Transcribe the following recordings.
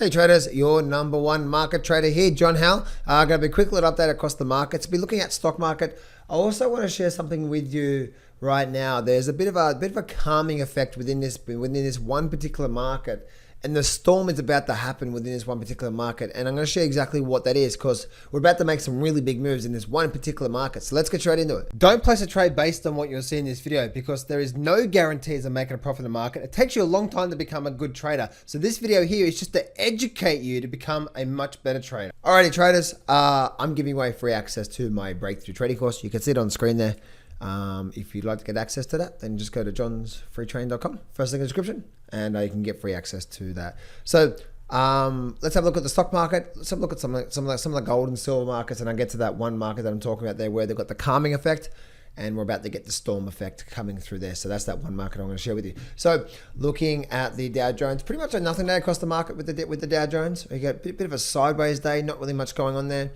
Hey traders, your number one market trader here, John Howell. Going to be a quick little update across the markets. Be looking at stock market. I also want to share something with you right now. There's a bit of a calming effect within this one particular market, and the storm is about to happen within this one particular market. And I'm going to share exactly what that is because we're about to make some really big moves in this one particular market. So let's get straight into it. Don't place a trade based on what you'll see in this video because there is no guarantees of making a profit in the market. It takes you a long time to become a good trader. So this video here is just to educate you to become a much better trader. Alrighty traders, I'm giving away free access to my breakthrough trading course. You can see it on screen there. If you'd like to get access to that, then just go to johnsfreetraining.com, first link in the description, and you can get free access to that. So let's have a look at the stock market. Let's have a look at some of the gold and silver markets, and I'll get to that one market that I'm talking about there where they've got the calming effect, and we're about to get the storm effect coming through there. So that's that one market I'm going to share with you. So looking at the Dow Jones, pretty much a nothing day across the market with the Dow Jones. You get a bit of a sideways day, not really much going on there.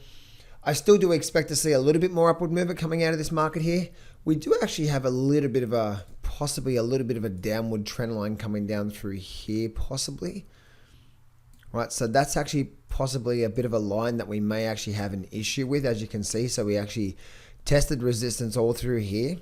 I still do expect to see a little bit more upward movement coming out of this market here. We do actually have possibly a little bit of a downward trend line coming down through here, possibly. Right, so that's actually possibly a bit of a line that we may actually have an issue with, as you can see. So we actually tested resistance all through here,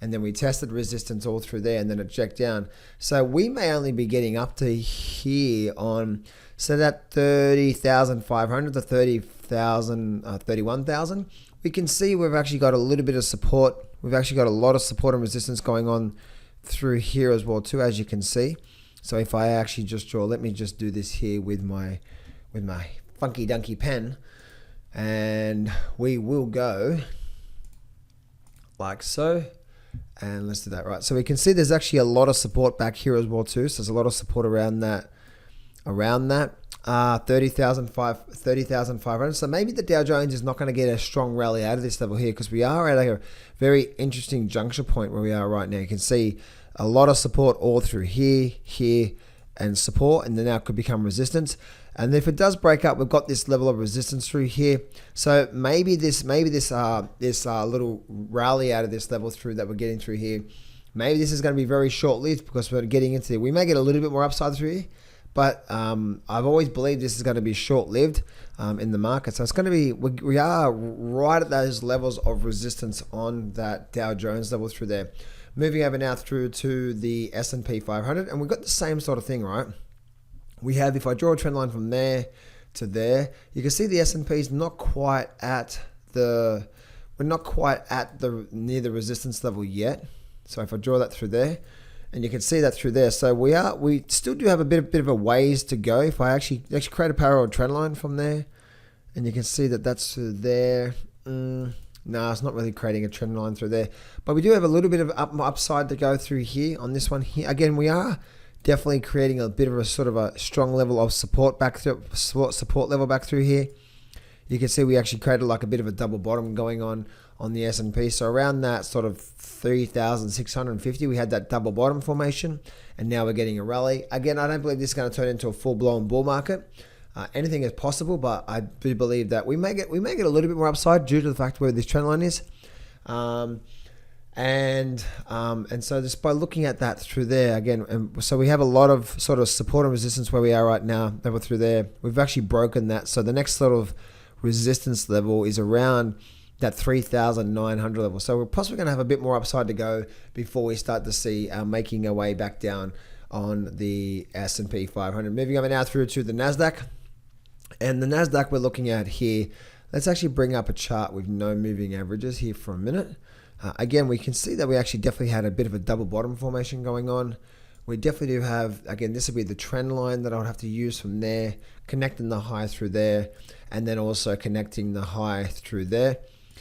and then we tested resistance all through there, and then it checked down. So we may only be getting up to here on, so that 30,500 to 31,000. We can see we've actually got a little bit of support. We've actually got a lot of support and resistance going on through here as well too, as you can see. So if I actually just draw, let me just do this here with my funky dunky pen, and we will go like so. And let's do that, right? So we can see there's actually a lot of support back here as well too. So there's a lot of support around that. 30,500. So maybe the Dow Jones is not going to get a strong rally out of this level here because we are at a very interesting juncture point where we are right now. You can see a lot of support all through here, and support, and then now it could become resistance. And if it does break up, we've got this level of resistance through here. So maybe this little rally out of this level through that we're getting through here, maybe this is going to be very short-lived because we're getting into it. We may get a little bit more upside through here. But I've always believed this is going to be short-lived in the market. So it's going to be, we are right at those levels of resistance on that Dow Jones level through there. Moving over now through to the S&P 500, and we've got the same sort of thing, right? We have, if I draw a trend line from there to there, you can see the S&P is not quite at near the resistance level yet. So if I draw that through there, and you can see that through there. So we still do have a bit of a ways to go. If I actually create a parallel trend line from there, and you can see that that's through there. No, it's not really creating a trend line through there. But we do have a little bit of upside to go through here on this one here. Again, we are definitely creating a bit of a sort of a strong level of support level back through here. You can see we actually created like a bit of a double bottom going on the S&P. So around that sort of 3,650, we had that double bottom formation, and now we're getting a rally. Again, I don't believe this is going to turn into a full-blown bull market. Anything is possible, but I do believe that we may get a little bit more upside due to the fact where this trend line is. And so just by looking at that through there again, so we have a lot of sort of support and resistance where we are right now. Level through there, we've actually broken that. So the next sort of resistance level is around that 3,900 level. So we're possibly going to have a bit more upside to go before we start to see making our way back down on the S&P 500. Moving over now through to the Nasdaq. And the Nasdaq we're looking at here, let's actually bring up a chart with no moving averages here for a minute. Again, we can see that we actually definitely had a bit of a double bottom formation going on. We definitely do have, again, this will be the trend line that I'll have to use from there, connecting the high through there, and then also connecting the high through there.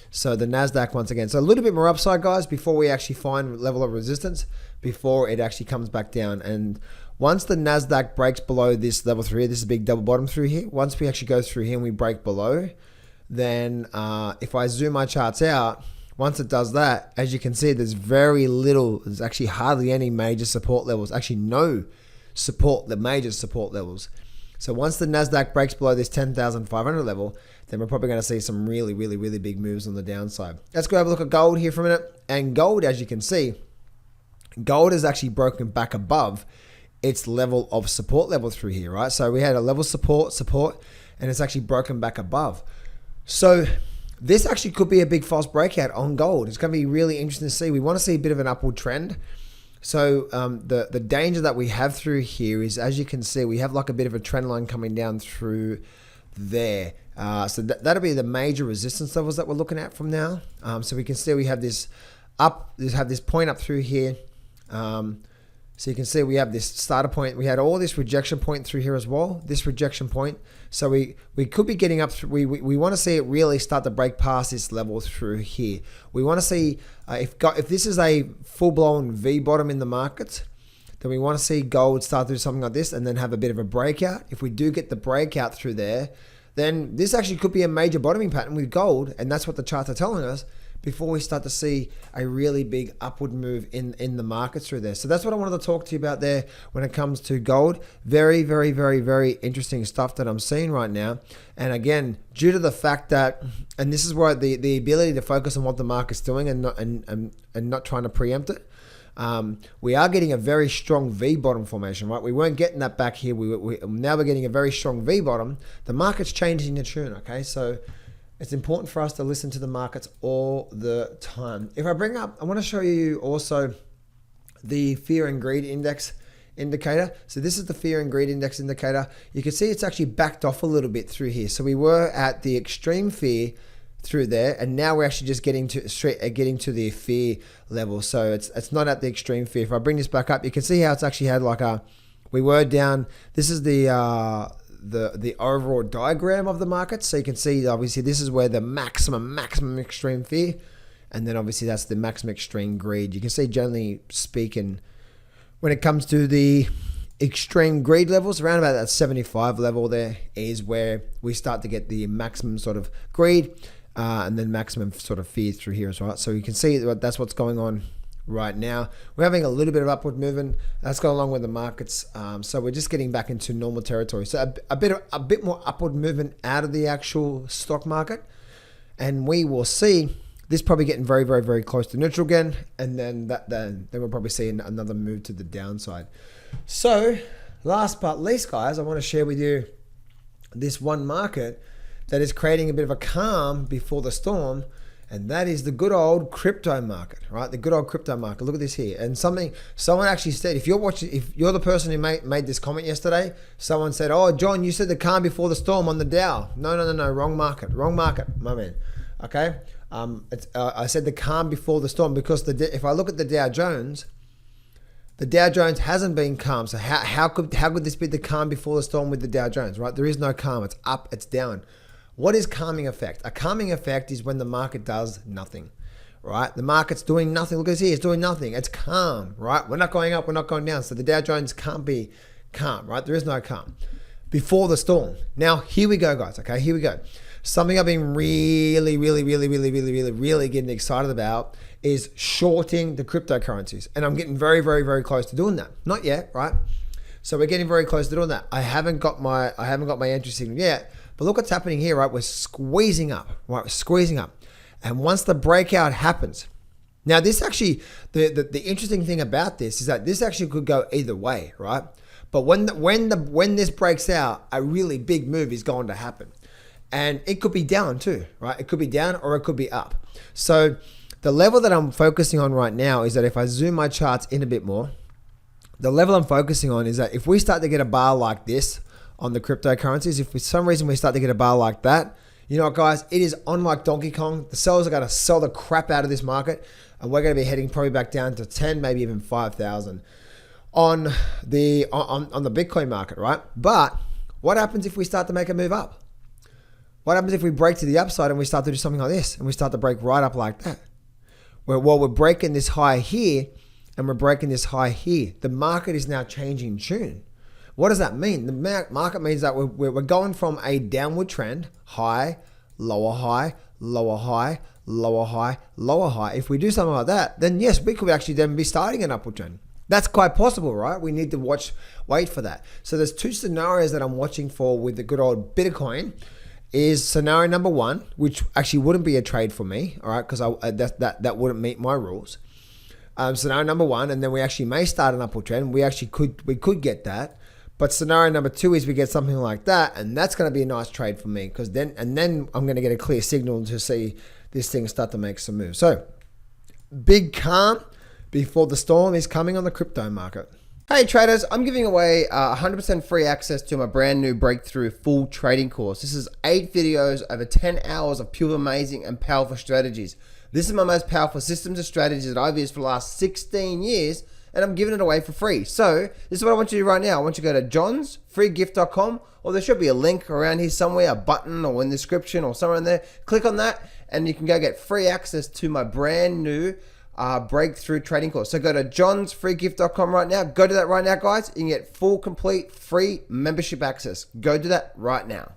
So the Nasdaq once again, so a little bit more upside, guys, before we actually find level of resistance, before it actually comes back down. And once the Nasdaq breaks below this level through here, this is a big double bottom through here. Once we actually go through here and we break below, then if I zoom my charts out, once it does that, as you can see, there's there's actually hardly any major support levels, actually no support, the major support levels. So once the Nasdaq breaks below this 10,500 level, then we're probably going to see some really big moves on the downside. Let's go have a look at gold here for a minute. And gold, as you can see, gold is actually broken back above its level of support level through here, right? So we had a level support, and it's actually broken back above. So this actually could be a big false breakout on gold. It's going to be really interesting to see. We want to see a bit of an upward trend. So the danger that we have through here is, as you can see, we have like a bit of a trend line coming down through there. So that'll be the major resistance levels that we're looking at from now. So we can see we have this point up through here. So you can see we have this starter point. We had all this rejection point through here as well, this rejection point. So we could be getting up, we want to see it really start to break past this level through here. We want to see, if this is a full-blown V bottom in the market, then we want to see gold start to do something like this and then have a bit of a breakout. If we do get the breakout through there, then this actually could be a major bottoming pattern with gold, and that's what the charts are telling us, before we start to see a really big upward move in the market through there. So that's what I wanted to talk to you about there when it comes to gold. Very, very, very, very interesting stuff that I'm seeing right now. And again, due to the fact that, and this is where the ability to focus on what the market's doing and not trying to preempt it, we are getting a very strong V bottom formation, right? We weren't getting that back here. Now we're getting a very strong V bottom. The market's changing the tune, okay? So it's important for us to listen to the markets all the time. If I bring up, I want to show you also the fear and greed index indicator. So this is the fear and greed index indicator. You can see it's actually backed off a little bit through here. So we were at the extreme fear through there, and now we're actually just getting to the fear level. So it's not at the extreme fear. If I bring this back up, you can see how it's actually had like we were down. This is the overall diagram of the market. So you can see obviously this is where the maximum extreme fear, and then obviously that's the maximum extreme greed. You can see, generally speaking, when it comes to the extreme greed levels, around about that 75 level there is where we start to get the maximum sort of greed, and then maximum sort of fear through here as well. So you can see that's what's going on right now. We're having a little bit of upward movement that's going along with the markets, so we're just getting back into normal territory. So a bit more upward movement out of the actual stock market, and we will see this probably getting very, very, very close to neutral again, and then we'll probably see another move to the downside. So last but least, guys, I want to share with you this one market that is creating a bit of a calm before the storm, and that is the good old crypto market, right? The good old crypto market. Look at this here. And someone actually said, if you're the person who made this comment yesterday, someone said, "Oh, John, you said the calm before the storm on the Dow." No, wrong market, my man. Okay, I said the calm before the storm because if I look at the Dow Jones hasn't been calm. So how could this be the calm before the storm with the Dow Jones, right? There is no calm. It's up, it's down. What is calming effect? A calming effect is when the market does nothing, right? The market's doing nothing. Look at this here, it's doing nothing. It's calm, right? We're not going up, we're not going down. So the Dow Jones can't be calm, right? There is no calm before the storm. Now, here we go, guys, okay? Here we go. Something I've been really getting excited about is shorting the cryptocurrencies. And I'm getting very, very, very close to doing that. Not yet, right? So we're getting very close to doing that. I haven't got my entry signal yet. But look what's happening here, right? We're squeezing up, right? We're squeezing up. And once the breakout happens, now this actually, the interesting thing about this is that this actually could go either way, right? But when this breaks out, a really big move is going to happen. And it could be down too, right? It could be down or it could be up. So the level that I'm focusing on right now is that if I zoom my charts in a bit more, the level I'm focusing on is that if we start to get a bar like this on the cryptocurrencies, if for some reason we start to get a bar like that, you know what, guys, it is on like Donkey Kong. The sellers are going to sell the crap out of this market, and we're going to be heading probably back down to 10, maybe even 5,000 on the Bitcoin market, right? But what happens if we start to make a move up? What happens if we break to the upside and we start to do something like this, and we start to break right up like that? We're breaking this high here, and we're breaking this high here. The market is now changing tune. What does that mean? The market means that we're going from a downward trend, high, lower high, lower high, lower high, lower high. If we do something like that, then yes, we could actually then be starting an upward trend. That's quite possible, right? We need to wait for that. So there's two scenarios that I'm watching for with the good old Bitcoin. Is scenario number one, which actually wouldn't be a trade for me, all right, because that wouldn't meet my rules. Scenario number one, and then we actually may start an upward trend. We could get that. But scenario number two is we get something like that, and that's going to be a nice trade for me because then I'm going to get a clear signal to see this thing start to make some moves. So big calm before the storm is coming on the crypto market. Hey traders, I'm giving away 100% free access to my brand new breakthrough full trading course. This is 8 videos over 10 hours of pure amazing and powerful strategies. This is my most powerful systems and strategies that I've used for the last 16 years, and I'm giving it away for free. So this is what I want you to do right now. I want you to go to johnsfreegift.com, or there should be a link around here somewhere, a button or in the description or somewhere in there. Click on that and you can go get free access to my brand new breakthrough trading course. So go to johnsfreegift.com right now. Go do that right now, guys. You can get full, complete, free membership access. Go do that right now.